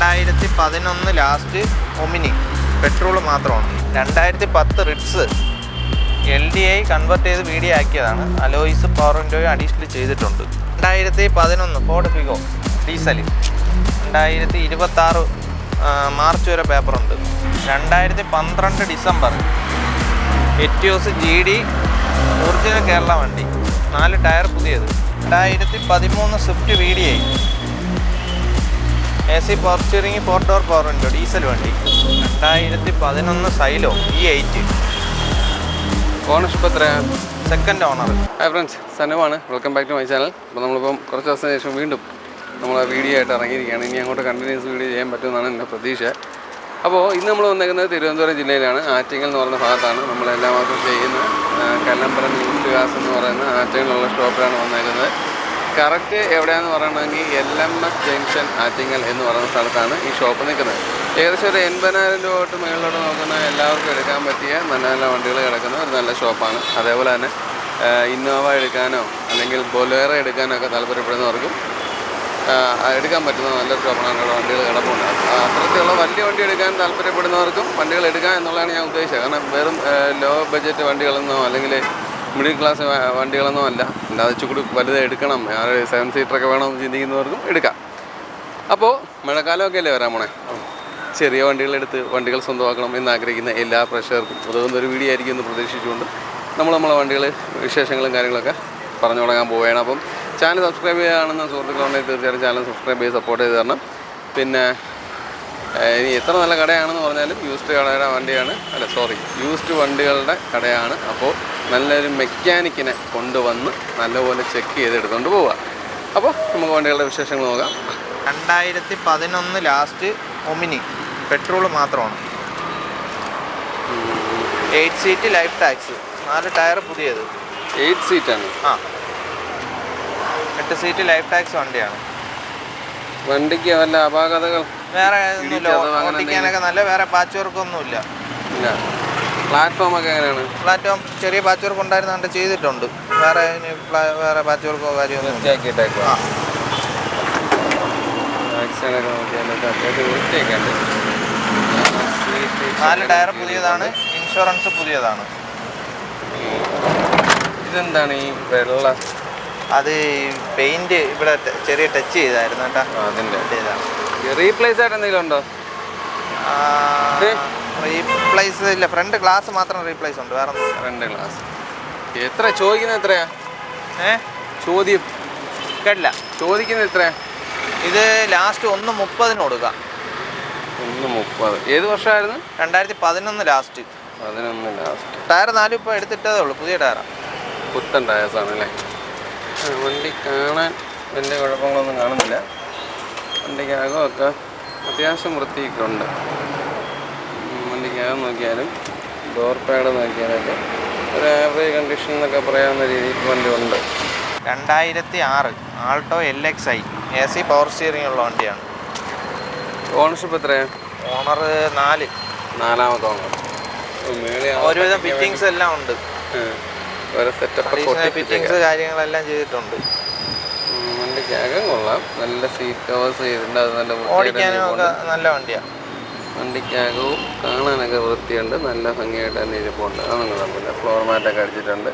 2011 last Omni petrol മാത്രമാണ്. 2010 Ritz LDI convert ചെയ്ത് video ആക്കിയതാണ്. അലോയ്സ് പവർ വിൻഡോയും അഡീഷണൽ ചെയ്തിട്ടുണ്ട്. 2011 ഫോർഡ് ഫിഗോ ഡീസൽ 2026 മാർച്ച് വരെ പേപ്പറുണ്ട്. 2012 December Etios GD original Kerala വണ്ടി, 4 ടയർ പുതിയത്. 2013 Swift VDI AC power steering 4 door power window diesel വണ്ടി. 2011 സൈലോ E8 ഓണർഷിപ്പ് എത്രയാണ്? Second owner. ഹായ് ഫ്രണ്ട്സ്, സനുവാണ്. Welcome back to my channel. അപ്പോൾ നമ്മളിപ്പം കുറച്ച് ദിവസത്തിന് ശേഷം വീണ്ടും നമ്മൾ വീഡിയോ ആയിട്ട് ഇറങ്ങിയിരിക്കുകയാണ്. ഇനി അങ്ങോട്ട് കണ്ടിന്യൂസ് വീഡിയോ ചെയ്യാൻ പറ്റുമെന്നാണ് എൻ്റെ പ്രതീക്ഷ. അപ്പോൾ ഇന്ന് നമ്മൾ വന്നേക്കുന്നത് തിരുവനന്തപുരം ജില്ലയിലാണ്, ആറ്റിങ്ങൽ എന്ന് പറയുന്ന ഭാഗത്താണ്. നമ്മളെല്ലാ മാസം ചെയ്യുന്ന കല്ലമ്പലം യൂസ്റ്റ് ഗ്യാസ് എന്ന് പറയുന്ന ആറ്റിങ്ങലുള്ള സ്റ്റോപ്പിലാണ് വന്നേക്കുന്നത്. കറക്റ്റ് എവിടെയാണെന്ന് പറയണമെങ്കിൽ LMS ജംഗ്ഷൻ ആറ്റിങ്ങൽ എന്ന് പറയുന്ന സ്ഥലത്താണ് ഈ ഷോപ്പ് നിൽക്കുന്നത്. ഏകദേശം ഒരു 80,000 രൂപ തൊട്ട് മുകളിലോട്ട് നോക്കുന്ന എല്ലാവർക്കും എടുക്കാൻ പറ്റിയ നല്ല നല്ല വണ്ടികൾ കിടക്കുന്ന ഒരു നല്ല ഷോപ്പാണ്. അതേപോലെ തന്നെ ഇന്നോവ എടുക്കാനോ അല്ലെങ്കിൽ ബൊലേറോ എടുക്കാനോ ഒക്കെ താല്പര്യപ്പെടുന്നവർക്കും എടുക്കാൻ പറ്റുന്ന നല്ലൊരു ഷോപ്പാണ്. അങ്ങനെയുള്ള വണ്ടികൾ കിടപ്പുണ്ട്. അത്തരത്തിലുള്ള വലിയ വണ്ടി എടുക്കാൻ താല്പര്യപ്പെടുന്നവർക്കും വണ്ടികൾ എടുക്കുക എന്നുള്ളതാണ് ഞാൻ ഉദ്ദേശിച്ചത്. കാരണം വെറും ലോ ബഡ്ജറ്റ് വണ്ടികളെന്നോ അല്ലെങ്കിൽ മിഡിൽ ക്ലാസ് വണ്ടികളൊന്നും അല്ല, അല്ലാതെ ചുകൂടി വലുത് എടുക്കണം, 7 സീറ്ററൊക്കെ വേണമെന്ന് ചിന്തിക്കുന്നവർക്കും എടുക്കാം. അപ്പോൾ മഴക്കാലമൊക്കെ അല്ലേ വരാൻ പോണേ, ചെറിയ വണ്ടികളെടുത്ത് വണ്ടികൾ സ്വന്തമാക്കണം എന്നാഗ്രഹിക്കുന്ന എല്ലാ പ്രേക്ഷകർക്കും ഉതകുന്നൊരു വീഡിയോ ആയിരിക്കും എന്ന് പ്രതീക്ഷിച്ചുകൊണ്ട് നമ്മളെ വണ്ടികൾ വിശേഷങ്ങളും കാര്യങ്ങളൊക്കെ പറഞ്ഞു തുടങ്ങാൻ പോവുകയാണ്. അപ്പം ചാനൽ സബ്സ്ക്രൈബ് ചെയ്യുകയാണെന്ന് സുഹൃത്തുക്കളുണ്ടെങ്കിൽ തീർച്ചയായിട്ടും ചാനൽ സബ്സ്ക്രൈബ് ചെയ്ത് സപ്പോർട്ട് ചെയ്ത് തരണം. പിന്നെ ഇനി എത്ര നല്ല കടയാണെന്ന് പറഞ്ഞാലും യൂസ്ഡ് വണ്ടികളുടെ കടയാണ്. അപ്പോൾ നല്ലൊരു മെക്കാനിക്കിനെ കൊണ്ടുവന്ന് നല്ലപോലെ ചെക്ക് ചെയ്തെടുത്തുകൊണ്ട് പോവുക. അപ്പോൾ നമുക്ക് വണ്ടികളുടെ വിശേഷങ്ങൾ നോക്കാം. 2011 ലാസ്റ്റ് ഒമിനി പെട്രോൾ മാത്രമാണ്. 8 സീറ്റ് ലൈഫ് ടാക്സ്, 4 ടയർ പുതിയത്. 8 സീറ്റാണ്. 8 സീറ്റ് ലൈഫ് ടാക്സ് വണ്ടിയാണ്. വണ്ടിക്ക് വല്ല അപാകതകൾ വേറെ ഓടിക്കാനൊക്കെ നല്ല വേറെ പാച്ച് വർക്കൊന്നുമില്ല. പ്ലാറ്റ്ഫോമൊക്കെ എങ്ങനെയാണ്? പ്ലാറ്റ്ഫോം ചെറിയ പാച്ച് വർക്ക് ഉണ്ടായിരുന്നുകൊണ്ട് ചെയ്തിട്ടുണ്ട്. വേറെ പാച്ച് വർക്കോ കാര്യമൊന്നും വൃത്തിയാക്കിയിട്ടേക്കോ? 4 ടയർ പുതിയതാണ്, ഇൻഷുറൻസ് പുതിയതാണ്. ഇതെന്താണ് ഈ വെള്ള? അത് പെയിന്റ് ഇവിടെ ചെറിയ ടച്ച് ചെയ്തായിരുന്നു കേട്ടോ. അതിൻ്റെ റീപ്ലേസ് ആയിട്ട് എന്തെങ്കിലും ഉണ്ടോ? റീപ്ലേസ് ഇല്ല, ഫ്രണ്ട് ഗ്ലാസ് മാത്രം റീപ്ലേസ് ഉണ്ട്, വേറെ ഒന്നും. ഫ്രണ്ട് ഗ്ലാസ് എത്ര ചോദിക്കുന്നത്? എത്രയാ ചോദ്യം? കേട്ടില്ല. ചോദിക്കുന്നത് എത്രയാ? ഇത് ലാസ്റ്റ് 1:30 കൊടുക്കാം. 1:30. ഏത് വർഷമായിരുന്നു? 2011 ലാസ്റ്റ്. 11 ലാസ്റ്റ്. ടയർ 4 ഇപ്പോൾ എടുത്തിട്ടതേ ഉള്ളൂ, പുതിയ ടയറാണ്. പുത്തൻ ടയേഴ്സാണല്ലേ. വണ്ടി കാണാൻ വലിയ കുഴപ്പങ്ങളൊന്നും കാണുന്നില്ല. വണ്ടിക്കകമൊക്കെ അത്യാവശ്യം വൃത്തിയൊക്കെ ഉണ്ട്. വണ്ടിക്കകം നോക്കിയാലും ഡോർ പാഡ് നോക്കിയാലൊക്കെ ഒരു ആവറേജ് കണ്ടീഷൻ എന്നൊക്കെ പറയാവുന്ന രീതിയിൽ വണ്ടി ഉണ്ട്. 2006 Alto LXi AC power steering ഉള്ള വണ്ടിയാണ്. ഓണർഷിപ്പ് എത്രയാണ്? ഓണർ 4. നാലാമത്തെ ഓണർ. ഒരുവിധം ഫിറ്റിങ്സ് എല്ലാം ഉണ്ട്. ഓരോ സെറ്റപ്പ് ഫിറ്റിങ്സ് കാര്യങ്ങളെല്ലാം ചെയ്തിട്ടുണ്ട്. വണ്ടിക്കകം കൊള്ളാം, നല്ല സീറ്റ് കവേഴ്സ് ചെയ്തിട്ടുണ്ട്. അത് നല്ല ഓടിക്കാനും ഒക്കെ നല്ല വണ്ടിയാണ്. വണ്ടിക്കകവും കാണാനൊക്കെ വൃത്തിയുണ്ട്, നല്ല ഭംഗിയായിട്ട് തന്നെ ഇരിപ്പുണ്ട്. അതൊന്നും കുഴപ്പമില്ല. ഫ്ലോർ മാറ്റൊക്കെ അടിച്ചിട്ടുണ്ട്.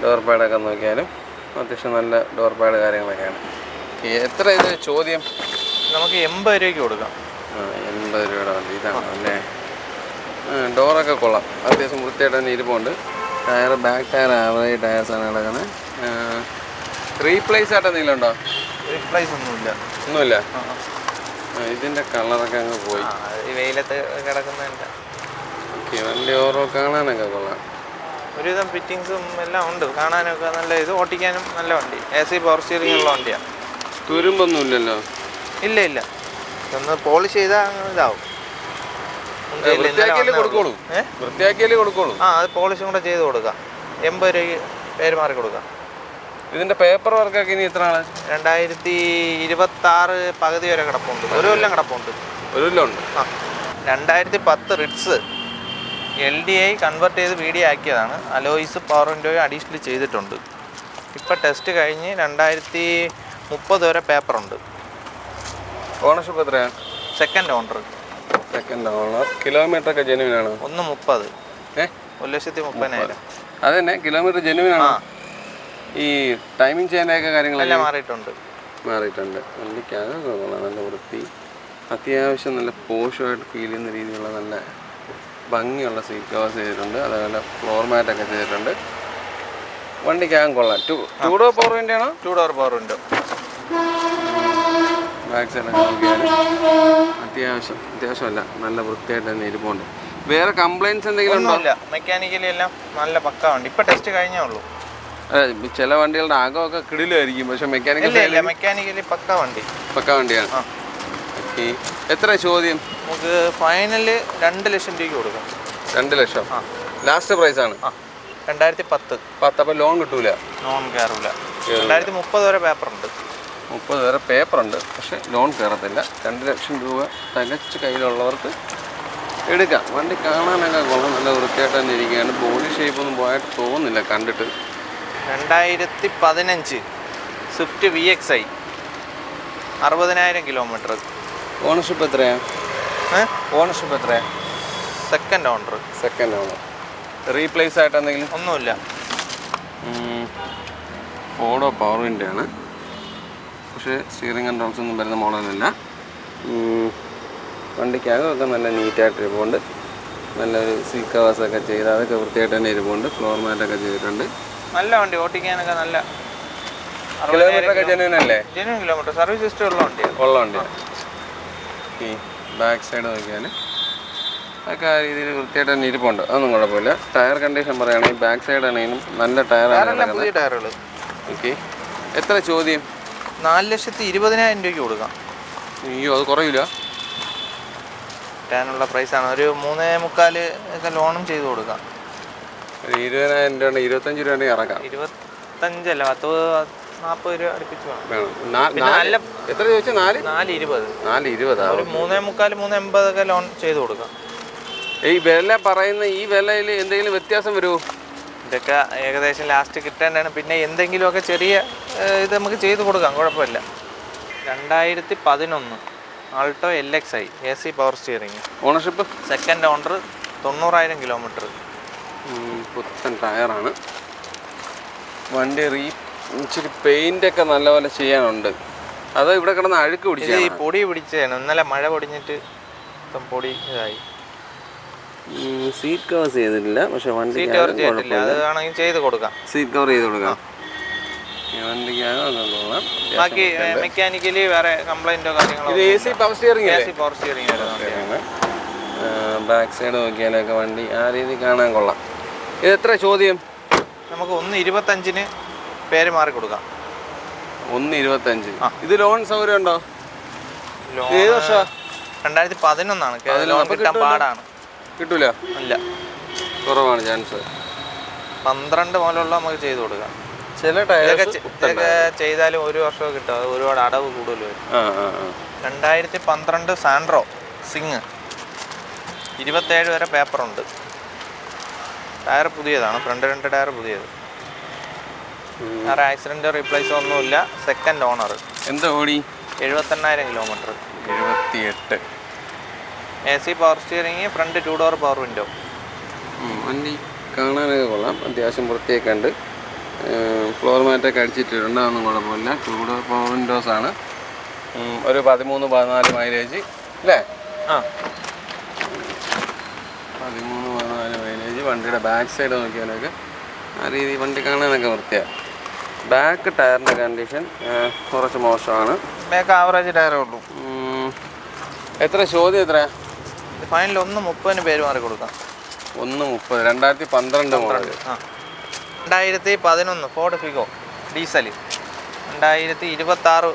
ഡോർ പാഡൊക്കെ നോക്കിയാലും അത്യാവശ്യം നല്ല ഡോർ പാഡ് കാര്യങ്ങളൊക്കെയാണ്. എത്ര ഇത് ചോദ്യം? നമുക്ക് 80 രൂപയ്ക്ക് കൊടുക്കാം. 80 രൂപയുടെ വണ്ടി ഇതാണ് അല്ലേ. ഡോറൊക്കെ കൊള്ളാം, അത്യാവശ്യം വൃത്തിയായിട്ട് തന്നെ ഇരിപ്പുണ്ട്. ടയർ ബാക്ക് ടയർ ആവറേജ് ടയേഴ്സാണ് കിടക്കുന്നത്. റീപ്ലേസ് ആയിട്ട് എന്തെങ്കിലും ഉണ്ടോ? റീപ്ലേസ് ഒന്നുമില്ല. ഇതിൻ്റെ കളറൊക്കെ അങ്ങ് പോയി, ഈ വെയിലത്ത് കിടക്കുന്നതിൻ്റെ. ഓക്കെ, വണ്ടി ഓരോ കാണാനൊക്കെ കൊള്ളാം. ഒരുവിധം ഫിറ്റിങ്സും എല്ലാം ഉണ്ട്, കാണാനൊക്കെ നല്ല ഇത്, ഓടിക്കാനും നല്ല വണ്ടി. AC പവർ സ്റ്റിയറിംഗ് ഉള്ള വണ്ടിയാണ്. തുരുമ്പൊന്നും ഇല്ലല്ലോ? ഇല്ല, ഒന്ന് പോളിഷ് ചെയ്താൽ ഇതാവും. വൃത്തിയാക്കിയാലേ കൊടുക്കോളൂ. അത് പോളിഷും കൂടെ ചെയ്ത് കൊടുക്കാം. 80 രൂപയ്ക്ക് പേര് മാറി കൊടുക്കാം. ഇതിൻ്റെ പേപ്പർ വർക്കൊക്കെ ഇനി എത്ര നാള്? 2026 പകുതി വരെ കിടപ്പുണ്ട്. ഒരു കൊല്ലം കിടപ്പുണ്ട്. ഒരു കൊല്ലം ഉണ്ട്. 2010 റിറ്റ്സ് LDI കൺവേർട്ട് ചെയ്ത് വീഡിയോ ആക്കിയതാണ്. അലോയ്സ് പവർ വിൻഡോയും അഡീഷണൽ ചെയ്തിട്ടുണ്ട്. ഇപ്പോൾ ടെസ്റ്റ് കഴിഞ്ഞ് 2030 വരെ പേപ്പറുണ്ട്. ഓണർഷിപ്പ് എത്രയാണ്? Second owner. Second owner. Kilometre ഒക്കെ ജെനുവിൻ ആണോ? 1.30. 1,30,000. അത് തന്നെ കിലോമീറ്റർ ജെനുവിൻ ആണോ? ഈ ടൈമിംഗ് ചെയ്യാനൊക്കെ കാര്യങ്ങളെല്ലാം മാറിയിട്ടുണ്ട്. വണ്ടിക്കകത്ത് നല്ല വൃത്തി, അത്യാവശ്യം നല്ല പോഷമായിട്ട് ഫീൽ ചെയ്യുന്ന രീതിയിലുള്ള നല്ല ഭംഗിയുള്ള സീറ്റ് കവേഴ്സ് ചെയ്തിട്ടുണ്ട്. അതേപോലെ ഫ്ലോർ മാറ്റൊക്കെ ചെയ്തിട്ടുണ്ട്. വണ്ടിക്കകം കൊള്ളാം. 2 ഡോർ പവർ വിൻഡോ ആണോ? 2 ഡോർ പവർ വിൻഡോ. ബാക്ക് സൈഡൊക്കെ നോക്കിയാൽ അത്യാവശ്യമല്ല, നല്ല വൃത്തിയായിട്ട് തന്നെ ഇരിപ്പുണ്ട്. വേറെ കംപ്ലൈൻറ്റ്സ് എന്തെങ്കിലും ഉണ്ടോ? മെക്കാനിക്കലി എല്ലാം നല്ല പക്ക വണ്ടി. ഇപ്പം ടെസ്റ്റ് കഴിഞ്ഞേ ഉള്ളൂ. ചില വണ്ടികളുടെ അകമൊക്കെ കിടിലായിരിക്കും, പക്ഷെ മെക്കാനിക്കലി പക്ക വണ്ടിയാണ്. ഓക്കെ, എത്ര ചോദ്യം? നമുക്ക് ഫൈനല് 2 ലക്ഷം രൂപയ്ക്ക് കൊടുക്കാം. 2 ലക്ഷം ലാസ്റ്റ് പ്രൈസ് ആണ്. 2010. അപ്പോൾ ലോൺ കിട്ടൂല? ലോൺ കയറൂല. 2030 വരെ പേപ്പറുണ്ട്. 30 വരെ പേപ്പറുണ്ട്, പക്ഷെ ലോൺ കയറത്തില്ല. 2 ലക്ഷം രൂപ തികച്ച് കയ്യിലുള്ളവർക്ക് എടുക്കാം. വണ്ടി കാണാനൊക്കെ കൊള്ളാം, നല്ല വൃത്തിയായിട്ട് തന്നെ ഇരിക്കുകയാണ്. ബോഡി ഷേപ്പൊന്നും പോയിട്ട് തോന്നുന്നില്ല കണ്ടിട്ട്. 2015 സ്വിഫ്റ്റ് VXI 60,000 കിലോമീറ്റർ. ഓണർഷിപ്പ് എത്രയാണ്? Second owner. റീപ്ലേസ് ആയിട്ട് എന്തെങ്കിലും? ഒന്നുമില്ല. ഓടോ പവർ വിൻഡോ ആണ്, പക്ഷേ സ്റ്റിയറിംഗ് കൺട്രോൾസ് ഒന്നും വരുന്ന മോഡലല്ല. വണ്ടിക്കകമൊക്കെ നല്ല നീറ്റായിട്ട് ഇരിപ്പുണ്ട്. നല്ലൊരു സീറ്റ് കവേഴ്സൊക്കെ ചെയ്ത് അതൊക്കെ വൃത്തിയായിട്ട് തന്നെ ഇരിപ്പുണ്ട്. ഫ്ലോർ മാറ്റൊക്കെ ചെയ്തിട്ടുണ്ട്. നല്ല വണ്ടി, ഓട്ടിക്കാനൊക്കെ നല്ല. കിലോമീറ്റർ ഒക്കെ ജെനുവിൻ അല്ലേ? Genuine kilometre. സർവീസ് ഹിസ്റ്ററി ഉള്ള വണ്ടിയാണ്. ഈ ബാക്ക് സൈഡ് നോക്കിയാൽ ഒക്കെ ആ രീതിയിൽ വൃത്തിയായിട്ട് തന്നെ ഇരിപ്പുണ്ട്. അതൊന്നും കുഴപ്പമില്ല. ടയർ കണ്ടീഷൻ പറയുകയാണെങ്കിൽ ബാക്ക് സൈഡ് ആണെങ്കിലും നല്ല ടയറാണ്. പുതിയ ടയറുകൾ. ഓക്കെ, എത്ര ചോദ്യം? 4,20,000 രൂപയ്ക്ക് കൊടുക്കാം. അയ്യോ, അത് കുറയില്ല. കിട്ടാനുള്ള പ്രൈസാണ്. ഒരു 3.25 ഒക്കെ ലോണും ചെയ്ത് കൊടുക്കാം. ഒരു 20,000 രൂപ, 25 രൂപ ഇറക്കാം. 25 അല്ല, 40 രൂപ അടുപ്പിച്ച് വേണം. എത്ര ചോദിച്ചാൽ? 4.20. ഒരു 3.25 3.80 ഒക്കെ ലോൺ ചെയ്ത് കൊടുക്കാം. ഈ വില പറയുന്ന ഈ വിലയിൽ എന്തെങ്കിലും വ്യത്യാസം വരുമോ? ഇതൊക്കെ ഏകദേശം ലാസ്റ്റ് കിട്ടേണ്ടതാണ്. പിന്നെ എന്തെങ്കിലുമൊക്കെ ചെറിയ ഇത് നമുക്ക് ചെയ്ത് കൊടുക്കാം, കുഴപ്പമില്ല. 2011 Alto LXI AC power steering. Ownership? Second owner. 90,000 kilometre. പുത്തൻ ടയറാണ്. വണ്ടി ഇച്ചിരി പെയിൻ്റൊക്കെ നല്ലപോലെ ചെയ്യാനുണ്ട്. അത് ഇവിടെ കിടന്ന് അഴുക്ക് പിടിച്ചു. ഈ പൊടി പിടിച്ചതാണ്. ഇന്നലെ മഴ പൊടിഞ്ഞിട്ട് പൊടി ഇതായി. സീറ്റ് കവേഴ്സ് ചെയ്തിട്ടില്ല, പക്ഷെ വണ്ടി സീറ്റ് കവർ ചെയ്തിട്ടില്ല. അത് വേണമെങ്കിൽ ചെയ്ത് കൊടുക്കാം. സീറ്റ് കവർ ചെയ്ത് കൊടുക്കാം. വണ്ടിക്കാണ്. ബാക്കി മെക്കാനിക്കലി വേറെ കംപ്ലൈൻറ്റോ കാര്യങ്ങളോ? AC power steering. Power steering. Back side നോക്കിയാലൊക്കെ വണ്ടി ആ രീതി കാണാൻ കൊള്ളാം. ഇത് എത്ര ചോദ്യം? നമുക്ക് 1.25 പേര് മാറി കൊടുക്കാം. 1.25. ഇത് ലോൺ സൗകര്യം ഉണ്ടോ? ഏത് വർഷം? 2011 ലോൺ കിട്ടാൻ പാടാണ്. കിട്ടൂല? അല്ല, കുറവാണ് ചാൻസ്. 12 മുതലുള്ള നമുക്ക് ചെയ്ത് കൊടുക്കാം. ചില ഇതൊക്കെ ചെയ്താലും 1 വർഷമൊക്കെ കിട്ടും. അത് ഒരുപാട് അടവ് കൂടുതൽ വരും. 2012 സാൻഡ്രോ സിങ് 27 വരെ പേപ്പറുണ്ട്. ടയർ പുതിയതാണ്. ഫ്രണ്ട് 2 ടയർ പുതിയത്. വേറെ ആക്സിഡൻറ്റ് റീപ്ലേസ് ഒന്നുമില്ല. Second owner. എന്താ ഓടി? 78,000 kilometre. 78. AC power steering. Front 2 door power window. വണ്ടി കാണാനൊക്കെ കൊള്ളാം, അത്യാവശ്യം വൃത്തിയൊക്കെ ഉണ്ട്. ഫ്ലോർ മാറ്റൊക്കെ അടിച്ചിട്ടുണ്ട്, ഒന്നും കുഴപ്പമില്ല. 2 ഡോർ പവർ വിൻഡോസ് ആണ്. ഒരു 13-14 മൈലേജ് അല്ലേ? 13-14 മൈലേജ്. വണ്ടിയുടെ ബാക്ക് സൈഡ് നോക്കിയാലൊക്കെ ആ രീതി വണ്ടി കാണാനൊക്കെ വൃത്തിയാണ്. ബാക്ക് ടയറിൻ്റെ കണ്ടീഷൻ കുറച്ച് മോശമാണ്. ബാക്ക് ആവറേജ് ടയറേ ഉള്ളൂ. എത്ര ചോദ്യം? എത്ര ഫൈനൽ? 1.30 പേര് മാറി കൊടുക്കാം. 1.30. 2012 model. 2011 Ford Figo diesel. 2026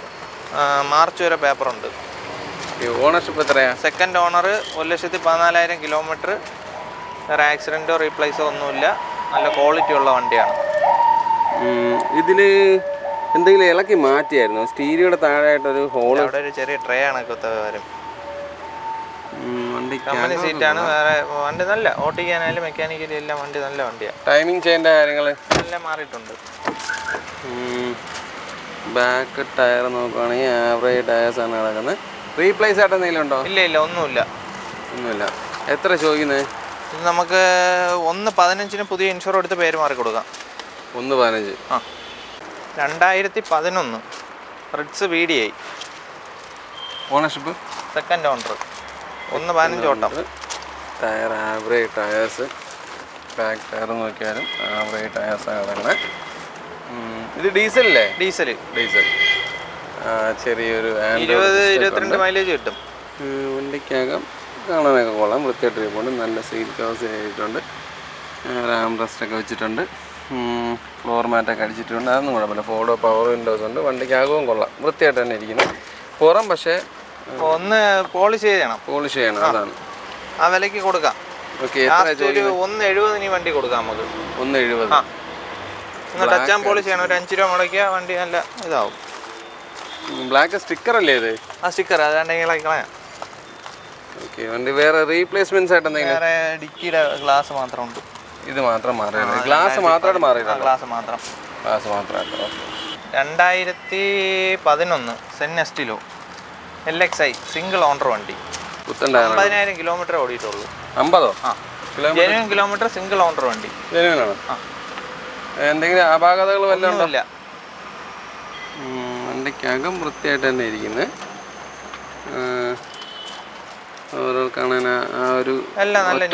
March വരെ പേപ്പറുണ്ട്. ഓണർഷിപ്പ് എത്രയാണ്? Second owner. 1,14,000 കിലോമീറ്റർ. വേറെ ആക്സിഡൻറ്റോ റീപ്ലേസോ ഒന്നുമില്ല. നല്ല ക്വാളിറ്റി ഉള്ള വണ്ടിയാണ്. ഇതിൽ എന്തെങ്കിലും ഇളക്കി മാറ്റിയായിരുന്നു? സ്റ്റീരിയോയുടെ താഴെയായിട്ടൊരു ഹോൾ. അവിടെ ഒരു ചെറിയ ട്രേ ആണ് വരും. വണ്ടി കമ്പനി സീറ്റാണ്. വേറെ വണ്ടി നല്ല ഓട്ടിക്കാനായാലും മെക്കാനിക്കലി എല്ലാം വണ്ടി നല്ല വണ്ടിയാണ്. ടൈമിംഗ് ചെയ്യേണ്ട കാര്യങ്ങൾ എല്ലാം മാറിയിട്ടുണ്ട്. ബാക്ക് ടയർ നോക്കുകയാണെങ്കിൽ ആവറേജ് ടയേഴ്സാണ് കിടക്കുന്നത്. റീപ്ലേസ് ആയിട്ട് എന്തെങ്കിലും ഉണ്ടോ? ഇല്ല ഒന്നുമില്ല. എത്ര ചോദിക്കുന്നത്? ഇത് നമുക്ക് 1.15 പുതിയ ഇൻഷുർ എടുത്ത് പേര് മാറി കൊടുക്കാം. 1.15. ആ 2011 Ritz VDI. Ownership second owner. 1.15 ഓട്ടം. Tyre average tyres. Back tyre നോക്കിയാലും ആവറേജ് ടയേഴ്സാണ് കിടക്കണേ. ഇത് ഡീസലല്ലേ? ഡീസൽ. ചെറിയൊരു 20-22 മൈലേജ് കിട്ടും. വണ്ടിക്കകം കാണാനൊക്കെ കൊള്ളാം. വൃത്തിയായിട്ട് ഇരിപ്പുണ്ട്. നല്ല സീറ്റ് കവേഴ്സ് ചെയ്തിട്ടുണ്ട്. റാം റെസ്റ്റൊക്കെ വെച്ചിട്ടുണ്ട്. ഫ്ലോർ മാറ്റൊക്കെ അടിച്ചിട്ടുണ്ട്. അതൊന്നും കുഴപ്പമില്ല. ഫോർഡോ പവർ വിൻഡോസ് ഉണ്ട്. വണ്ടിക്കകവും കൊള്ളാം. വൃത്തിയായിട്ട് തന്നെ ഇരിക്കുന്നത്. പുറം പക്ഷേ ഒന്ന് പോളിഷ് ചെയ്യണം. അതാണ് ആ വിലയ്ക്ക് കൊടുക്കാം. ഓക്കെ. 1.70 വണ്ടി കൊടുക്കാം നമുക്ക്. 1.70. ടച്ച് ആൻഡ് പോളിഷ് ചെയ്യണം. ഒരു 5 രൂപ മുടക്കിയാൽ വണ്ടി നല്ല ഇതാവും. ബ്ലാക്ക് സ്റ്റിക്കർ അല്ലേ ഇത്? ആ സ്റ്റിക്കർ അതാണ്ടെങ്കിൽ കളയാം. ഓക്കെ. വണ്ടി വേറെ റീപ്ലേസ്മെന്റ്സ് ആയിട്ട് എന്തെങ്കിലും? വേറെ ഡിക്കിയുടെ ഗ്ലാസ് മാത്രം ഉണ്ട്. ഇത് മാത്രം മാറിയത്? ഗ്ലാസ് മാത്രമായിട്ട് മാറിയത്? ഗ്ലാസ് മാത്രമായിട്ട്. 2011 Zen Estilo LXI single owner വണ്ടി. 50,000 കിലോമീറ്റർ ഓടിയിട്ടുള്ളൂ. 50? ജെനുവിൻ കിലോമീറ്റർ സിംഗിൾ ഓണർ വണ്ടി. ജെനുവിനാണ്? എന്തെങ്കിലും അപാകതകൾ വല്ലതും ഉണ്ടോ? ഇല്ല. വണ്ടിക്കകം വൃത്തിയായിട്ട് തന്നെ ഇരിക്കുന്നത്. ഓരോ കാണാൻ ആ ഒരു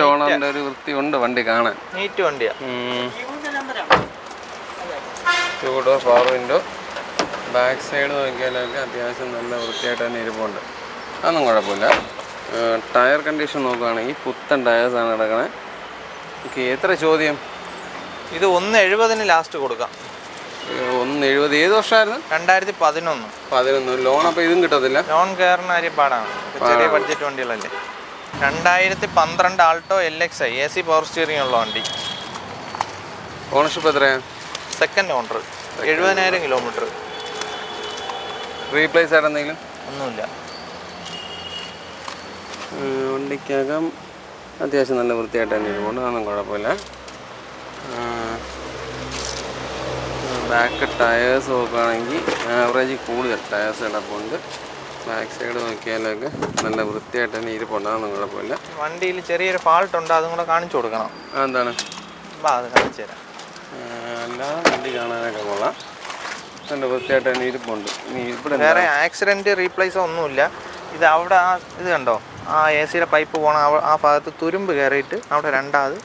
ഓണറിന്റെ ഒരു വൃത്തി ഉണ്ട് വണ്ടി കാണാൻ. നീറ്റ് വണ്ടിയാ. 2 door power window. Back side നോക്കിയാലൊക്കെ അത്യാവശ്യം നല്ല വൃത്തിയായിട്ട് തന്നെ ഇരിപ്പുണ്ട്. അതൊന്നും കുഴപ്പമില്ല. ടയർ കണ്ടീഷൻ നോക്കുകയാണെങ്കിൽ പുത്തൻ ടയേഴ്സാണ് കിടക്കണേ. ഓക്കെ. എത്ര ചോദ്യം? ഇത് 1.70 ലാസ്റ്റ് കൊടുക്കാം. 1.70. ഏത് വർഷമായിരുന്നു? 2011. ലോൺ അപ്പോൾ ഇതും കിട്ടത്തില്ല? ലോൺ കയറുന്ന കാര്യം പാടാണ്. ചെറിയ ബഡ്ജറ്റ് വണ്ടികളല്ലേ. 2012 Alto LXI AC power steering ഉള്ള വണ്ടി. ഓണർഷിപ്പ് എത്രയാണ്? Second owner. 70,000 കിലോമീറ്റർ. റീപ്ലേസ് ആയിട്ട് എന്തെങ്കിലും? ഒന്നുമില്ല. വണ്ടിക്കകം അത്യാവശ്യം നല്ല വൃത്തിയായിട്ട് തന്നെ ഇരിപ്പുണ്ട്. അതൊന്നും കുഴപ്പമില്ല. ബാക്ക് ടയേഴ്സ് നോക്കുകയാണെങ്കിൽ ആവറേജ് കൂടുതൽ ടയേഴ്സ് കിടപ്പുണ്ട്. ബാക്ക് സൈഡ് നോക്കിയാലൊക്കെ നല്ല വൃത്തിയായിട്ട് തന്നെ ഇരിപ്പുണ്ട്. അതൊന്നും കുഴപ്പമില്ല. വണ്ടിയിൽ ചെറിയൊരു ഫാൾട്ട് ഉണ്ട്. അതും കൂടെ കാണിച്ചു കൊടുക്കണം. എന്താണ്? അത് കാണിച്ചു തരാം. അല്ലാതെ വണ്ടി കാണാനൊക്കെ കൊള്ളാം. നല്ല വൃത്തിയായിട്ട് തന്നെ ഇരിപ്പുണ്ട്. ഇനി ഇവിടെ വേറെ ആക്സിഡൻറ്റ് റീപ്ലേസോ ഒന്നുമില്ല. ഇത് അവിടെ ഇത് കണ്ടോ, ആ AC പൈപ്പ് പോകണ ആ ഭാഗത്ത് തുരുമ്പ് കയറിയിട്ട് അവിടെ രണ്ടാമത്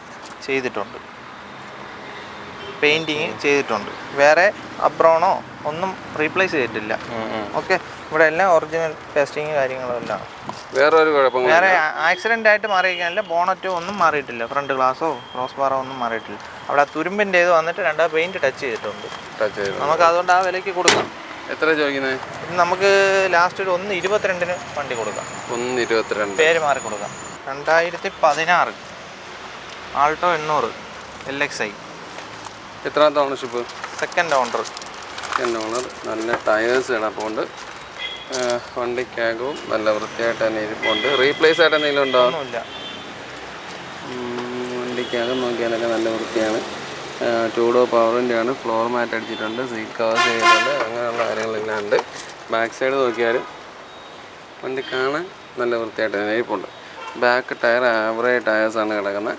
ചെയ്തിട്ടുണ്ട്. പെയിൻറ്റിങ് ചെയ്തിട്ടുണ്ട്. വേറെ അബ്രോണോ ഒന്നും റീപ്ലേസ് ചെയ്തിട്ടില്ല. ഓക്കെ. ഇവിടെ എല്ലാം ഒറിജിനൽ ടെസ്റ്റിങ് കാര്യങ്ങളും എല്ലാം. വേറെ ആക്സിഡൻ്റ് ആയിട്ട് മാറിയിരിക്കാനില്ല. ബോണറ്റ് ഒന്നും മാറിയിട്ടില്ല. ഫ്രണ്ട് ഗ്ലാസോ ക്രോസ് ബാറോ ഒന്നും മാറിയിട്ടില്ല. അവിടെ ആ തുരുമ്പിൻ്റെ ഇത് വന്നിട്ട് രണ്ടാമത് പെയിൻറ്റ് ടച്ച് ചെയ്തിട്ടുണ്ട്. നമുക്ക് അതുകൊണ്ട് ആ വിലയ്ക്ക് കൊടുക്കാം. എത്ര ചോദിക്കുന്നത്? ഇത് നമുക്ക് ലാസ്റ്റ് ഒരു 1.22 വണ്ടി കൊടുക്കാം. 1.22 പേര് മാറി കൊടുക്കാം. 2016 ആൾട്ടോ 800 LXI. എത്രാമത്തെ ഓണർഷിപ്പ്? Second owner. നല്ല ടയേഴ്സ് കിടപ്പുണ്ട്. വണ്ടിക്കകവും നല്ല വൃത്തിയായിട്ട് തന്നെ ഇരിപ്പുണ്ട്. റീപ്ലേസ് ആയിട്ട് എന്തെങ്കിലും ഉണ്ടോ? ഒന്നുമില്ല. വണ്ടിക്കകം നോക്കിയാലൊക്കെ നല്ല വൃത്തിയാണ്. 2 ഡോർ പവറിൻ്റെ ആണ്. ഫ്ലോർ മാറ്റ് അടിച്ചിട്ടുണ്ട്. സീറ്റ് കവേഴ്സ് ചെയ്തിട്ടുണ്ട്. അങ്ങനെയുള്ള കാര്യങ്ങളെല്ലാം ഉണ്ട്. ബാക്ക് സൈഡ് നോക്കിയാലും വണ്ടി കാണാൻ നല്ല വൃത്തിയായിട്ട് തന്നെ ഇരിപ്പുണ്ട്. ബാക്ക് ടയർ ആവറേജ് ടയേഴ്സാണ് കിടക്കുന്നത്.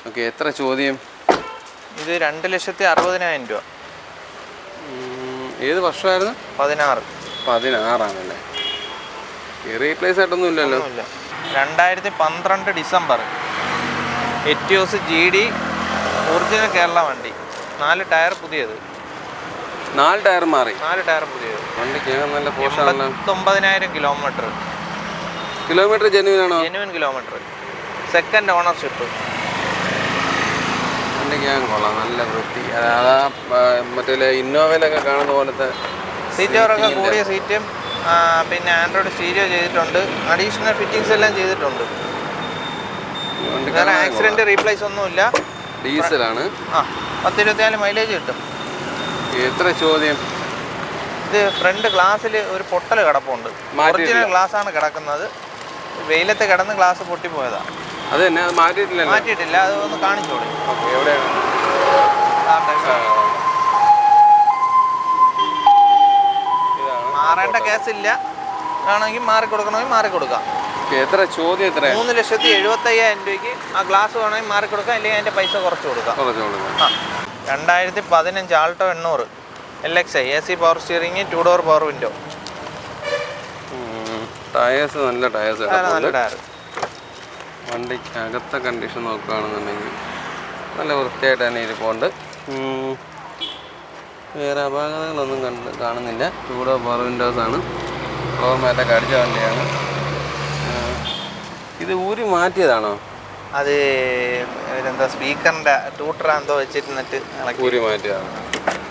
ഓക്കെ. എത്ര ചോദ്യം? ഇത് 2,60,000 രൂപ. ഏത് വർഷമായിരുന്നു? 16 റീപ്ലേസ് ആയിട്ടൊന്നും ഇല്ലല്ലോ. 2012 December Etios GD original Kerala വണ്ടി. 4 ടയർ പുതിയത്. 4 ടയർ മാറി. 4 ടയർ പുതിയത്. വണ്ടിക്ക് നല്ല പോഷാണല്ലോ. 89,000 കിലോമീറ്റർ. കിലോമീറ്റർ ജെനുവിൻ ആണോ? Genuine kilometre. Second ownership. വണ്ടിക്ക് കൊള്ളാം. നല്ല വൃത്തി. അതാ മറ്റേ ഇന്നോവയിലൊക്കെ കാണുന്ന പോലത്തെ സീറ്റ് കവറൊക്കെ കൂടിയ സീറ്റും പിന്നെ ആൻഡ്രോയിഡ് സ്റ്റീരിയോ ചെയ്തിട്ടുണ്ട്. അഡീഷണൽ ഫിറ്റിങ്സ് എല്ലാം ചെയ്തിട്ടുണ്ട്. വേറെ ആക്സിഡന്റ് റീപ്ലേസ് ഒന്നുമില്ല. ഡീസലാണ്. 10-24 മൈലേജ് കിട്ടും. എത്ര ചോദ്യം? ഇത് ഫ്രണ്ട് ഗ്ലാസ്സിൽ ഒരു പൊട്ടൽ കിടപ്പുണ്ട്. ഒറിജിനൽ ഗ്ലാസ് ആണ് കിടക്കുന്നത്. വെയിലത്ത് കിടന്ന് ഗ്ലാസ് പൊട്ടിപ്പോയതാണ്. അത് തന്നെ. അത് മാറ്റിയിട്ടില്ല. അത് ഒന്ന് കാണിച്ചോളൂ. എവിടെയാണ്? മാറേണ്ട കേസില്ല. ആണെങ്കിൽ മാറിക്കൊടുക്കണമെങ്കിൽ മാറിക്കൊടുക്കാം. എത്ര ചോദ്യം? എത്ര? 3,75,000 രൂപയ്ക്ക് ആ ഗ്ലാസ് വേണമെങ്കിൽ മാറിക്കൊടുക്കാം, അല്ലെങ്കിൽ അതിൻ്റെ പൈസ കുറച്ച് കൊടുക്കാം. ആ 2015 Alto 800 LXi AC power steering 2 door power window. Tyres നല്ല ടയേഴ്സ്. നല്ല ടയർ. വണ്ടിക്ക് അകത്തെ കണ്ടീഷൻ നോക്കുകയാണെന്നുണ്ടെങ്കിൽ നല്ല വൃത്തിയായിട്ട് തന്നെ ഇരിപ്പുണ്ട്. വേറെ അപാകതകളൊന്നും കാണുന്നില്ല. 2 ഡോർ പവർ വിൻഡോസാണ്. ഫ്ലോർ മാറ്റൊക്കെ അടിച്ച വണ്ടിയാണ്. ഇത് ഊരി മാറ്റിയതാണോ? അത് എന്താ സ്പീക്കറിൻ്റെ ട്യൂട്ടർ എന്തോ വെച്ചിരുന്നിട്ട് ഊരി മാറ്റിയതാണ്.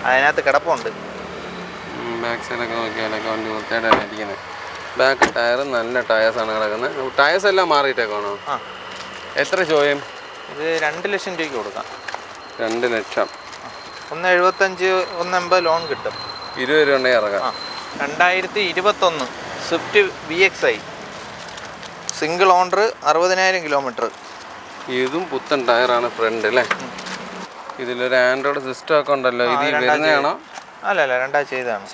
അതിനകത്ത് കിടപ്പുണ്ട്. ബാക്ക് സൈഡൊക്കെ നോക്കിയാലൊക്കെ വണ്ടി വൃത്തിയായിട്ട് തന്നെ ഇരിക്കുന്നത്. ബാക്ക് ടയർ നല്ല ടയേഴ്സാണ് കിടക്കുന്നത്. ടയേഴ്സ് എല്ലാം മാറിയിട്ടേക്കാണോ? ആ. എത്ര ചോദ്യം? ഇത് 2 ലക്ഷം രൂപയ്ക്ക് കൊടുക്കാം. 2 ലക്ഷം. 1,75 1,80 ലോൺ കിട്ടും. 20 രൂപ ഉണ്ടെങ്കിൽ ഇറങ്ങാം. 2021 Swift VXi single owner 60,000 kilometre. ഇതും പുത്തൻ ടയറാണ് ഫ്രണ്ട് അല്ലേ? ഇതിലൊരു ആൻഡ്രോയിഡ് സിസ്റ്റം ഒക്കെ ഉണ്ടല്ലോ. ഇത് വരുന്നതാണോ? അല്ല രണ്ടാഴ്ച ചെയ്തതാണ്.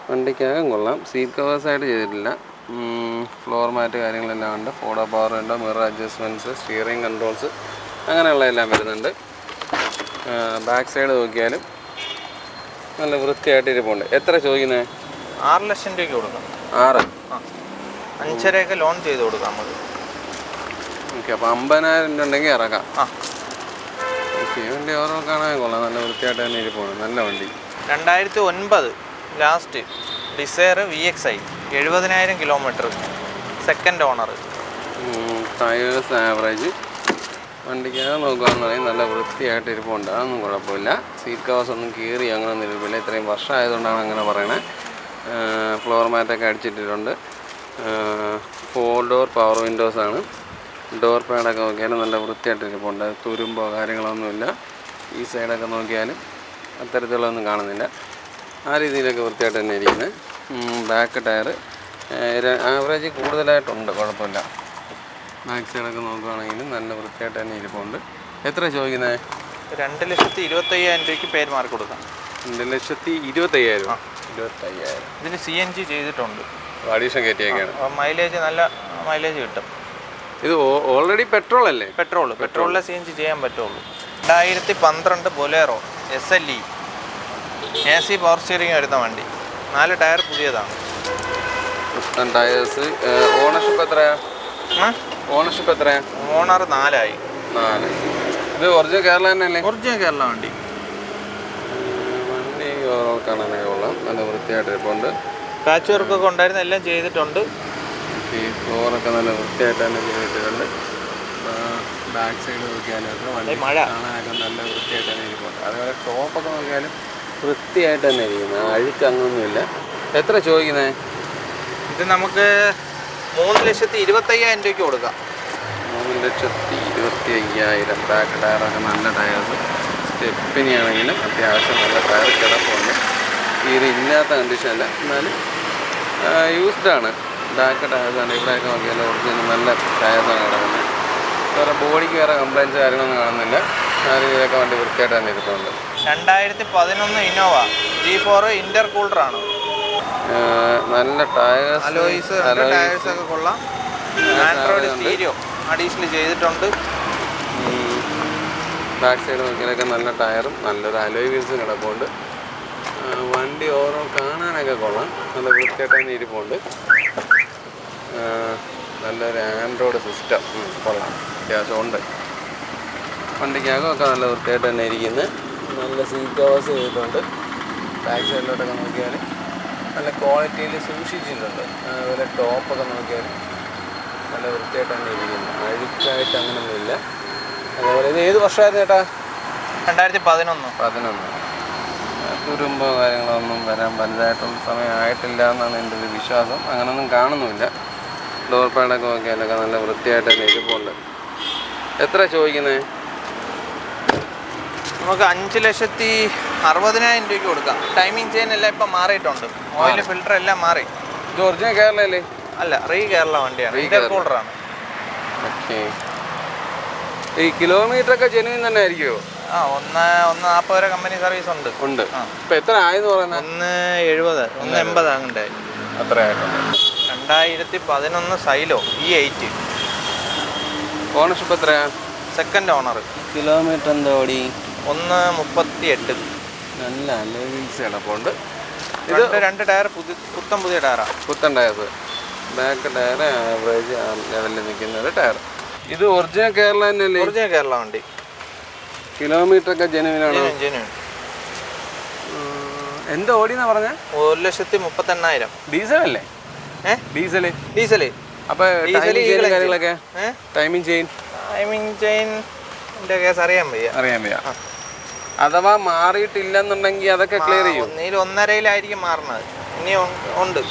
വണ്ടിക്കകം കൊള്ളാം. സീറ്റ് കവേഴ്സായിട്ട് ചെയ്തിട്ടില്ല. ഫ്ലോർ മാറ്റ് കാര്യങ്ങളെല്ലാം ഉണ്ട്. 4 door power window, mirror adjustments, steering controls അങ്ങനെയുള്ളതെല്ലാം വരുന്നുണ്ട്. ബാക്ക് സൈഡ് നോക്കിയാലും നല്ല വൃത്തിയായിട്ട് ഇരിപ്പുണ്ട്. എത്ര ചോദിക്കുന്നത്? 6 ലക്ഷം രൂപയ്ക്ക് കൊടുക്കാം. 6? 5.5 ലോൺ ചെയ്ത് കൊടുക്കാം നമുക്ക്. ഓക്കെ, അപ്പോൾ 50,000 രൂപ ഉണ്ടെങ്കിൽ ഇറക്കാം. ഓക്കെ, വണ്ടി ഓരോ കാണാൻ കൊള്ളാം. നല്ല വൃത്തിയായിട്ട് തന്നെ ഇരിപ്പുണ്ട്. നല്ല വണ്ടി. 2009 last Dzire VXi 70,000 kilometre, second owner. Tyres average. വണ്ടിക്കകത്ത് നോക്കുകയാണെന്നുണ്ടെങ്കിൽ നല്ല വൃത്തിയായിട്ട് ഇരിപ്പുണ്ട്. അതൊന്നും കുഴപ്പമില്ല. സീറ്റ് കവേഴ്സ് ഒന്നും കീറി അങ്ങനെയൊന്നും ഇരിപ്പില്ല. ഇത്രയും വർഷം ആയതുകൊണ്ടാണ് അങ്ങനെ പറയണത്. ഫ്ലോർ മാറ്റൊക്കെ അടിച്ചിട്ടിട്ടുണ്ട്. 4 ഡോർ പവർ വിൻഡോസാണ്. ഡോർ പാഡൊക്കെ നോക്കിയാലും നല്ല വൃത്തിയായിട്ട് ഇരിപ്പുണ്ട്. തുരുമ്പോ കാര്യങ്ങളൊന്നുമില്ല. ഈ സൈഡൊക്കെ നോക്കിയാലും അത്തരത്തിലുള്ളതൊന്നും കാണുന്നില്ല. ആ രീതിയിലൊക്കെ വൃത്തിയായിട്ട് തന്നെ ഇരിക്കുന്നത്. ബാക്ക് ടയർ ആവറേജ് കൂടുതലായിട്ടുണ്ട്, കുഴപ്പമില്ല. ബാക്ക് സൈഡൊക്കെ നോക്കുകയാണെങ്കിലും നല്ല വൃത്തിയായിട്ട് തന്നെ ഇരിപ്പുണ്ട്. എത്ര ചോദിക്കുന്നത്? 2,25,000 രൂപയ്ക്ക് പേര് മാറി കൊടുക്കാം. 2,25,000. ഇതിന് CNG ചെയ്തിട്ടുണ്ട്. അഡീഷൻ കയറ്റിയൊക്കെയാണ്. മൈലേജ് നല്ല മൈലേജ് കിട്ടും. ഇത് ഓൾറെഡി പെട്രോൾ അല്ലേ? പെട്രോളിലെ CNG ചെയ്യാൻ പറ്റുള്ളൂ. 2012 Bolero SLE AC power steering വരുന്ന വണ്ടി. 4 ടയർ പുതിയതാണ്. ടയേഴ്സ്. ഓണർഷിപ്പ് എത്രയാ? ഓണർ 4 ആയി. ഇത് ഒറിജിനൽ കേരള തന്നെയല്ലേ? ഒറിജിനൽ കേരള വണ്ടി. വണ്ടി കാണാനൊക്കെ കൊള്ളാം. നല്ല വൃത്തിയായിട്ട് ഇരിപ്പുണ്ട്. പാച്ച് വർക്കൊക്കെ ഉണ്ടായിരുന്നു, എല്ലാം ചെയ്തിട്ടുണ്ട്. ഈ ഫ്ലോറൊക്കെ നല്ല വൃത്തിയായിട്ട് തന്നെ ചെയ്തിട്ടുണ്ട്. ബാക്ക് സൈഡ് നോക്കിയാലും വണ്ടി കാണാനൊക്കെ നല്ല വൃത്തിയായിട്ട് തന്നെ ഇരിപ്പുണ്ട്. അതുപോലെ ടോപ്പൊക്കെ നോക്കിയാലും വൃത്തിയായിട്ട് തന്നെ ഇരിക്കുന്നത്. അഴുക്ക് അങ്ങനൊന്നുമില്ല. എത്ര ചോദിക്കുന്നത്? ഇത് നമുക്ക് 3,25,000 രൂപയ്ക്ക് കൊടുക്കാം. 3,25,000. ബാക്ക് ടയറൊക്കെ നല്ല ടയേഴ്സ്. സ്റ്റെപ്പിനെയാണെങ്കിലും അത്യാവശ്യം നല്ല ടയർ കിടപ്പുണ്ട്. തീരെ ഇല്ലാത്ത കണ്ടീഷനല്ല, എന്നാലും യൂസ്ഡാണ്. ബാക്ക് ടയേഴ്സാണ്. ഇവിടെയൊക്കെ നോക്കിയാലും ഒറിജിനൽ നല്ല ടയേഴ്സാണ് കിടക്കുന്നത്. വേറെ ബോഡിക്ക് വേറെ കംപ്ലയിൻസ് കാര്യങ്ങളൊന്നും കാണുന്നില്ല. ആ രീതിയിലൊക്കെ വണ്ടി വൃത്തിയായിട്ട് തന്നെ ഇരിപ്പുണ്ട്. 2011 ഇന്നോവ G4 ഇന്റർ കൂളറാണ്. നല്ല ടയേഴ്സ്. ടയേഴ്സൊക്കെ കൊള്ളാം. ആൻഡ്രോയിഡ് സ്റ്റീരിയോ അഡീഷണൽ ചെയ്തിട്ടുണ്ട്. ബാക്ക് സൈഡ് നോക്കിയാലൊക്കെ നല്ല ടയറും നല്ലൊരു അലോയ് വീൽസും കിടപ്പുണ്ട്. വണ്ടി ഓരോ കാണാനൊക്കെ കൊള്ളാം. നല്ല വൃത്തിയായിട്ട് തന്നെ ഇരിപ്പുണ്ട്. നല്ലൊരു ആൻഡ്രോയിഡ് സിസ്റ്റം കൊള്ളാം, അത്യാവശ്യം ഉണ്ട്. വണ്ടിക്കകമൊക്കെ നല്ല വൃത്തിയായിട്ട് തന്നെ ഇരിക്കുന്നത്. നല്ല സീറ്റ് കവേഴ്സ് ചെയ്തിട്ടുണ്ട്. ബാക്ക് സൈഡിലോട്ടൊക്കെ നോക്കിയാൽ നല്ല ക്വാളിറ്റിയിൽ സൂക്ഷിച്ചിട്ടുണ്ട്. അതുപോലെ ടോപ്പൊക്കെ നോക്കിയാൽ നല്ല വൃത്തിയായിട്ട് തന്നെ ഇരിക്കുന്നു. അഴുക്കായിട്ട് അങ്ങനെയൊന്നുമില്ല. അതേപോലെ ഇത് ഏത് വർഷമായിരുന്നു ചേട്ടാ? 2011. തുരുമ്പോ കാര്യങ്ങളൊന്നും വരാൻ വലുതായിട്ടുള്ള സമയമായിട്ടില്ല എന്നാണ് എൻ്റെ ഒരു വിശ്വാസം. അങ്ങനെയൊന്നും കാണുന്നുമില്ല. ഡോർ പാഡൊക്കെ നോക്കിയാലൊക്കെ നല്ല വൃത്തിയായിട്ട് തന്നെ ഇരിപ്പുണ്ട്. എത്ര ചോദിക്കുന്നത്? നമുക്ക് 5,60,000 രൂപയ്ക്ക് കൊടുക്കാം. ടൈമിംഗ് ചെയിൻ എല്ലാം ഇപ്പം മാറിയിട്ടുണ്ട്. ഓയിൽ ഫിൽറ്റർ എല്ലാം മാറി. ഇത് ഒറിജിനൽ കേരളല്ലേ? അല്ല, കേരള വണ്ടിയാണ്. ഇന്റർ കൂളറാണ്. ഓക്കെ. ഈ കിലോമീറ്റർ ഒക്കെ ജെനുവിൻ തന്നെ ആയിരിക്കുമോ? 140 വരെ കമ്പനി സർവീസ് ഉണ്ട്. ഇപ്പം എത്ര ആയെന്ന് പറയുന്നത്? 170, 180 അങ്ങോട്ട് അത്ര ആയിട്ടുണ്ട്. 2011 സൈലോ E8. ഓണർഷിപ്പ് എത്രയാ? Second owner. കിലോമീറ്റർ എന്താ ഓടി? 138. നല്ല അലോയ്സ് കിടപ്പുണ്ട്. ഇത് 2 ടയർ പുതിയ ടയറാണ്. പുത്തൻ ടയർ. ബാക്ക് ടയർ ആവറേജ് ലെവലിൽ നിൽക്കുന്ന ഒരു ടയർ. ഇത് ഒറിജിനൽ കേരള തന്നെയല്ലേ? ഒറിജിനൽ കേരള വണ്ടി. കിലോമീറ്റർ ഒക്കെ ജെനുവിനാണോ? ജെനുവിൻ. എന്താ ഓടിയെന്നാ പറഞ്ഞ? 1,38,000. ഡീസൽ അല്ലേ? ഡീസൽ. അപ്പൊ കാര്യങ്ങളൊക്കെ ടൈമിംഗ് ചെയിൻ്റെ കേസ് അറിയാൻ വയ്യ. അഥവാ മാറിയിട്ടില്ലെന്നുണ്ടെങ്കിൽ അതൊക്കെ ക്ലിയർ ചെയ്യും. 1.5-ലായിരിക്കും മാറുന്നത്. ഇനി ഉണ്ട്.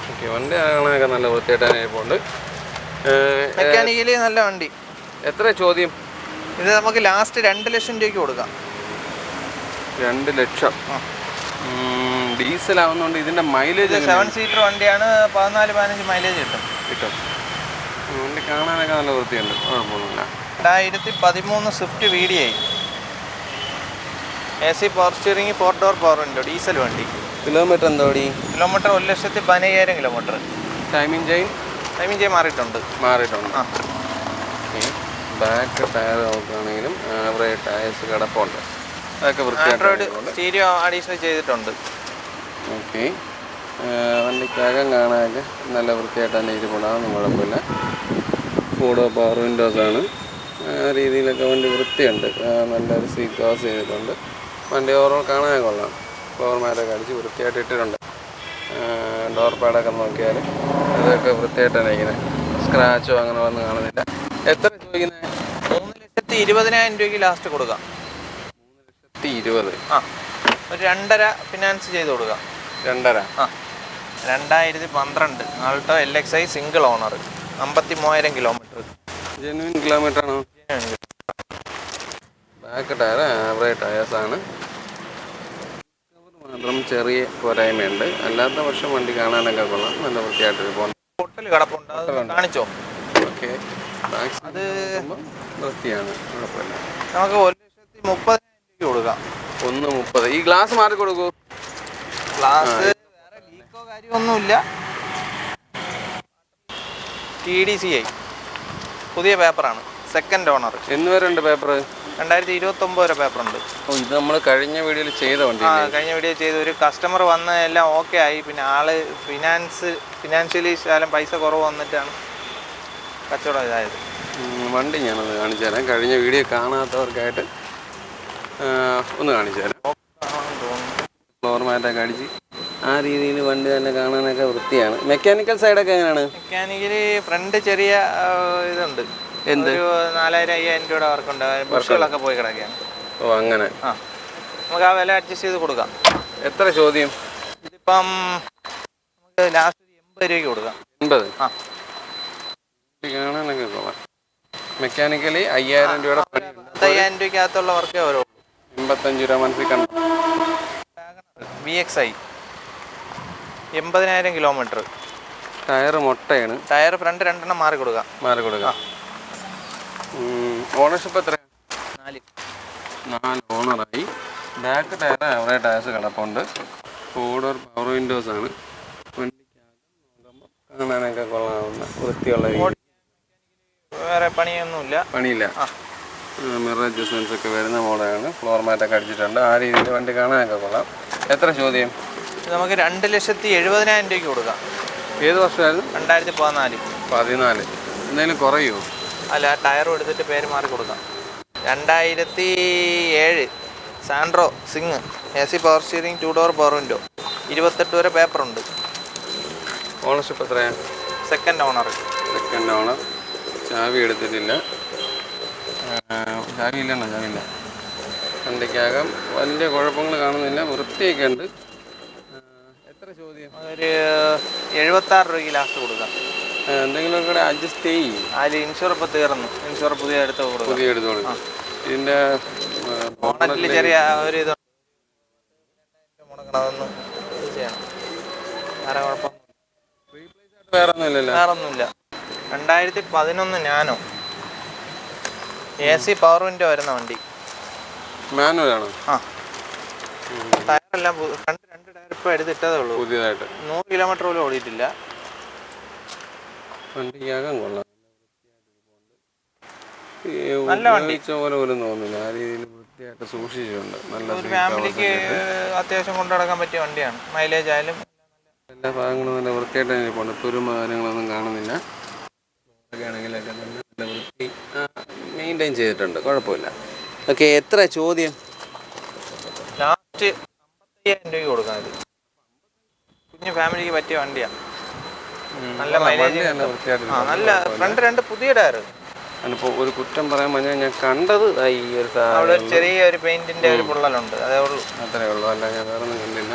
ഓക്കെ, വണ്ടി കാണാനൊക്കെ നല്ല വൃത്തിയായിട്ടുണ്ട്. മെക്കാനിക്കലി നല്ല വണ്ടി. എത്ര ചോദ്യം? ഇത് നമുക്ക് ലാസ്റ്റ് 2 ലക്ഷം രൂപയ്ക്ക് കൊടുക്കാം. 2 ലക്ഷം. ഡീസൽ ആവുന്നതുകൊണ്ട് ഇതിന്റെ മൈലേജ് 7 സീറ്റർ വണ്ടിയാണ്. 14-15 മൈലേജ് കിട്ടും. വണ്ടി കാണാനൊക്കെ നല്ല വൃത്തിയുണ്ട്, കുഴപ്പമൊന്നുമില്ല. 2013 Swift VDI. AC power steering, 4 door power window, diesel വണ്ടി. കിലോമീറ്റർ എന്താ ഓടി? Kilometre 1,15,000 kilometre. ടൈമിംഗ് ചെയിൻ മാറിയിട്ടുണ്ട്. ബാക്ക് ടയർ നോക്കുകയാണെങ്കിലും ആവറേജ് ടയേഴ്സ് കിടപ്പുണ്ട്. അതൊക്കെ വൃത്തിയായിട്ട് സ്റ്റീരിയോ അഡീഷണൽ ചെയ്തിട്ടുണ്ട്. ഓക്കെ, വണ്ടിക്കകം കാണാനൊക്കെ നല്ല വൃത്തിയായിട്ട് തന്നെ ഇരിപ്പുണ്ട്, അതൊന്നും കുഴപ്പമില്ല. 4 ഡോർ പവർ വിൻഡോസാണ്. ആ രീതിയിലൊക്കെ വണ്ടി വൃത്തിയുണ്ട്. നല്ലൊരു സീറ്റ് കവേഴ്സ് ചെയ്തിട്ടുണ്ട്. വണ്ടി ഓവറോൾ കാണാൻ കൊള്ളാം. ഫ്ലോർ മാറ്റൊക്കെ അടിച്ച് വൃത്തിയായിട്ട് ഇട്ടിട്ടുണ്ട്. ഡോർ പാഡൊക്കെ നോക്കിയാൽ അതൊക്കെ വൃത്തിയായിട്ട് തന്നെ ഇരിക്കുന്നത്. സ്ക്രാച്ചോ അങ്ങനെ വന്ന് കാണുന്നില്ല. എത്ര ചോദിക്കുന്നത്? 3,20,000 രൂപയ്ക്ക് ലാസ്റ്റ് കൊടുക്കാം. 3,20,000. ഒരു 2.5 ഫിനാൻസ് ചെയ്ത് കൊടുക്കാം. 2.5. 2012 Alto LXI single owner, 53,000 kilometre. Genuine kilometre ആണോ? ബാക്ക് ടയർ ആവറേജ് ടയേഴ്സാണ്. മാത്രം ചെറിയ പോരായ്മയുണ്ട്. അല്ലാത്ത പക്ഷം വണ്ടി കാണാനൊക്കെ കൊള്ളാം, നല്ല വൃത്തിയായിട്ട് പോകുന്നു. ഹോട്ടൽ കിടപ്പുണ്ട്, കാണിച്ചോ? ഓക്കെ, അത് വൃത്തിയാണ്, കുഴപ്പമില്ല. നമുക്ക് 1,30,000 രൂപയ്ക്ക് കൊടുക്കാം. 1.30. ഈ ഗ്ലാസ് മാറി കൊടുക്കൂ. ഗ്ലാസ് വേറെ ലീക്കോ കാര്യമൊന്നുമില്ല. TDCI പുതിയ പേപ്പറാണ്. Second owner. എന്ന് വരെ ഉണ്ട് പേപ്പർ? 2029 വരെ പേപ്പറുണ്ട്. ഇത് നമ്മൾ കഴിഞ്ഞ വീഡിയോയിൽ ചെയ്ത വണ്ടി. കഴിഞ്ഞ വീഡിയോ ചെയ്ത് ഒരു കസ്റ്റമർ വന്ന് എല്ലാം ഓക്കെ ആയി. പിന്നെ ആള് ഫിനാൻഷ്യലി ശകലം പൈസ കുറവ് വന്നിട്ടാണ് കച്ചവടം ഇതായത്. വണ്ടി ഞാനത് കാണിച്ചു തരാം. കഴിഞ്ഞ വീഡിയോ കാണാത്തവർക്കായിട്ട് ഒന്ന് കാണിച്ചു തരാം. ഫ്ലോർ മാറ്റൊക്കെ അടിച്ച് ആ രീതിയിൽ വണ്ടി തന്നെ കാണാനൊക്കെ വൃത്തിയാണ്. മെക്കാനിക്കൽ സൈഡൊക്കെ എങ്ങനെയാണ്? മെക്കാനിക്കലി ഫ്രണ്ട് ചെറിയ ഇതുണ്ട്. എന്ത് 4,000-5,000 രൂപയുടെ വർക്കുണ്ട്. ബുഷുകളൊക്കെ പോയി കിടക്കുകയാണ്. ഓ, അങ്ങനെ. നമുക്ക് ആ വില അഡ്ജസ്റ്റ് ചെയ്ത് കൊടുക്കാം. എത്ര ചോദ്യം? ഇതിപ്പം നമുക്ക് ലാസ്റ്റ് 80 രൂപയ്ക്ക് കൊടുക്കാം. 80? കാണാനൊക്കെ കൊള്ളാം. മെക്കാനിക്കലി 5,000 രൂപയുടെ 5,000 രൂപയ്ക്കകത്തുള്ള വർക്കേ വരുള്ളൂ. 85 രൂപ മനസ്സിൽ കണ്ടു. VXI 80,000 kilometre. ടയർ മൊട്ടയാണ്. ടയർ ഫ്രണ്ട് 2 മാറി കൊടുക്കാം. ഓണർഷിപ്പ് എത്ര? 4 ഓണറായി. ബാക്ക് ടയർ അവരുടെ ടയർസ് കിടപ്പുണ്ട്. 4 ഡോർ പവർ വിൻഡോസ് ആണ്. വണ്ടിക്കകം കാണാനൊക്കെ കൊള്ളാവുന്ന വൃത്തിയുള്ള വേറെ പണിയില്ല. മിറർ അഡ്ജസ്റ്റ്മെന്റ്സ് ഒക്കെ വരുന്ന മോഡലാണ്. ഫ്ലോർ മാറ്റൊക്കെ അടിച്ചിട്ടുണ്ട്. ആ രീതിയിൽ വണ്ടി കാണാനൊക്കെ കൊള്ളാം. എത്ര ചോദ്യം? നമുക്ക് 2,70,000 രൂപയ്ക്ക് കൊടുക്കാം. ഏത് വർഷമായിരുന്നു? 2014. എന്തെങ്കിലും കുറയുമോ? അല്ല, ടയറും എടുത്തിട്ട് പേര് മാറി കൊടുക്കാം. 2007 Santro Xing, AC power steering, 2 door power window, 28 വരെ പേപ്പറുണ്ട്. ഓണർഷിപ്പ് എത്രയാണ്? Second owner. ചാവി എടുത്തിട്ടില്ല. ചാവിയില്ല. വണ്ടിക്കകം വലിയ കുഴപ്പങ്ങൾ കാണുന്നില്ല, വൃത്തിയൊക്കെ ഉണ്ട്. എത്ര ചോദ്യം? ഒരു 76 രൂപയ്ക്ക് ലാസ്റ്റ് കൊടുക്കാം. എന്തെങ്കിലും കൂടെ അഡ്ജസ്റ്റ് ചെയ്യും. അതിൽ ഇൻഷുർ ഇപ്പോൾ തീർന്നു. ഇൻഷുർ പുതിയ എടുത്ത് കൊടുക്കാം. ഇതിൻ്റെ ബോണറ്റിൽ ചെറിയ ഒരു ഇത് മുടക്കണം, ചെയ്യണം. വേറെ കുഴപ്പമൊന്നും വേറൊന്നുമില്ല. 2011 നാനോ AC പവർ വിൻഡോ വരുന്ന വണ്ടി. മാനുവലാണോ? ആ, ടയറെല്ലാം ഫ്രണ്ട് 2 ടയർ ഇപ്പോൾ എടുത്തിട്ടതേ ഉള്ളൂ. പുതിയതായിട്ട് 100 കിലോമീറ്റർ പോലും ഓടിയിട്ടില്ല. വണ്ടിയാകാൻ കൊള്ളാം. നല്ല വണ്ടി പോലെ പോലും തോന്നുന്നില്ല. ആ രീതിയിൽ വൃത്തിയായിട്ട് സൂക്ഷിച്ചിട്ടുണ്ട്. നല്ല ഒരു ഫാമിലിക്ക് അത്യാവശ്യം കൊണ്ടു നടക്കാൻ പറ്റിയ വണ്ടിയാണ്. മൈലേജ് ആയാലും എല്ലാ ഭാഗങ്ങളും നല്ല വൃത്തിയായിട്ട് തന്നെ പോകണം. തുരുമ്പ കാര്യങ്ങളൊന്നും കാണുന്നില്ല. ഒക്കെ ആണെങ്കിലൊക്കെ നല്ല വൃത്തി മെയിൻറ്റെയിൻ ചെയ്തിട്ടുണ്ട്, കുഴപ്പമില്ല. ഓക്കെ, എത്ര ചോദ്യം? ലാസ്റ്റ് 55,000 രൂപയ്ക്ക് കൊടുക്കാം. ഇത് കുഞ്ഞു ഫാമിലിക്ക് പറ്റിയ വണ്ടിയാണ്. നല്ല മൈലേജ്, നല്ല ഫ്രണ്ട് 2 പുതിയ ടയർ. അതിപ്പോൾ ഒരു കുറ്റം പറയാൻ പറഞ്ഞാൽ ഞാൻ കണ്ടത് ഈ ഒരു അവിടെ ചെറിയൊരു പെയിന്റിന്റെ ഒരു പൊള്ളലുണ്ട്, അതേ ഉള്ളൂ. അത്രേ ഉള്ളൂ, അല്ല ഞാൻ വേറെ ഒന്നും കണ്ടില്ല.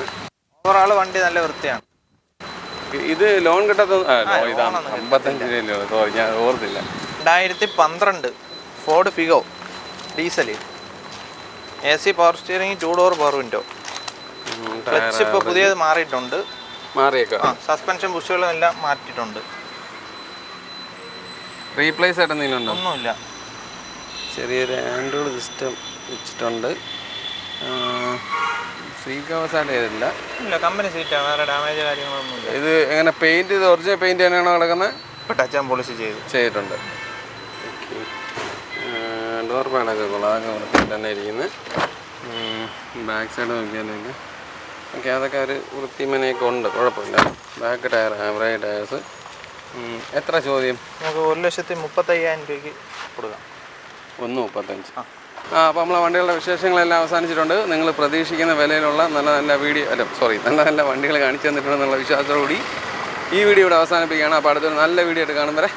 ഓവറോൾ വണ്ടി നല്ല വൃത്തിയാണ്. ഇത് ലോൺ കിട്ടാത്ത 55 രൂപയല്ലോ? സോറി, ഞാൻ ഓർത്തില്ല. 2012 Ford Figo diesel, AC power steering, 2 door power window. Clutch ഇപ്പോൾ പുതിയത് മാറിയിട്ടുണ്ട്. മാറിയേക്കാം. സസ്പെൻഷൻ ബുഷുകളും എല്ലാം മാറ്റിയിട്ടുണ്ട്. റീപ്ലേസ് ആയിട്ട് എന്തെങ്കിലും ഉണ്ടോ? ഒന്നുമില്ല. ചെറിയൊരു ആൻഡ്രോയിഡ് സിസ്റ്റം വെച്ചിട്ടുണ്ട്. സീറ്റ് കവേഴ്സായിട്ട് ചെയ്തിട്ടില്ല. ഇല്ല, കമ്പനി സീറ്റാണ്, വേറെ ഡാമേജ് കാര്യങ്ങളൊന്നുമില്ല. ഇത് എങ്ങനെ പെയിൻറ്റ് ചെയ്ത് ഒറിജിനൽ പെയിൻറ്റ് തന്നെയാണോ കിടക്കുന്നത്? ഇപ്പോൾ ടച്ച് ആൻഡ് പോളിഷ് ചെയ്തിട്ടുണ്ട്. ഓക്കെ, ഡോർ പാഡൊക്കെ കൊള്ളാം, അതൊക്കെ വൃത്തിയായിട്ട് തന്നെ ഇരിക്കുന്നത്. ബാക്ക് സൈഡ് നോക്കിയാലൊക്കെ ഓക്കെ, അതൊക്കെ ഒരു വൃത്തിമനയൊക്കെ ഉണ്ട്, കുഴപ്പമില്ല. Back tyre average tyres. എത്ര ചോദ്യം? നമുക്ക് 1,35,000 രൂപയ്ക്ക് കൊടുക്കാം. 1,35,000. അപ്പോൾ നമ്മളെ വണ്ടികളുടെ വിശേഷങ്ങളെല്ലാം അവസാനിച്ചിട്ടുണ്ട്. നിങ്ങൾ പ്രതീക്ഷിക്കുന്ന വിലയിലുള്ള നല്ല നല്ല വണ്ടികൾ കാണിച്ചു തന്നിട്ടുണ്ടെന്നുള്ള വിശ്വാസത്തോടുകൂടി ഈ വീഡിയോ ഇവിടെ അവസാനിപ്പിക്കുകയാണ്. അപ്പോൾ അടുത്തൊരു നല്ല വീഡിയോ ആയിട്ട് കാണും വരെ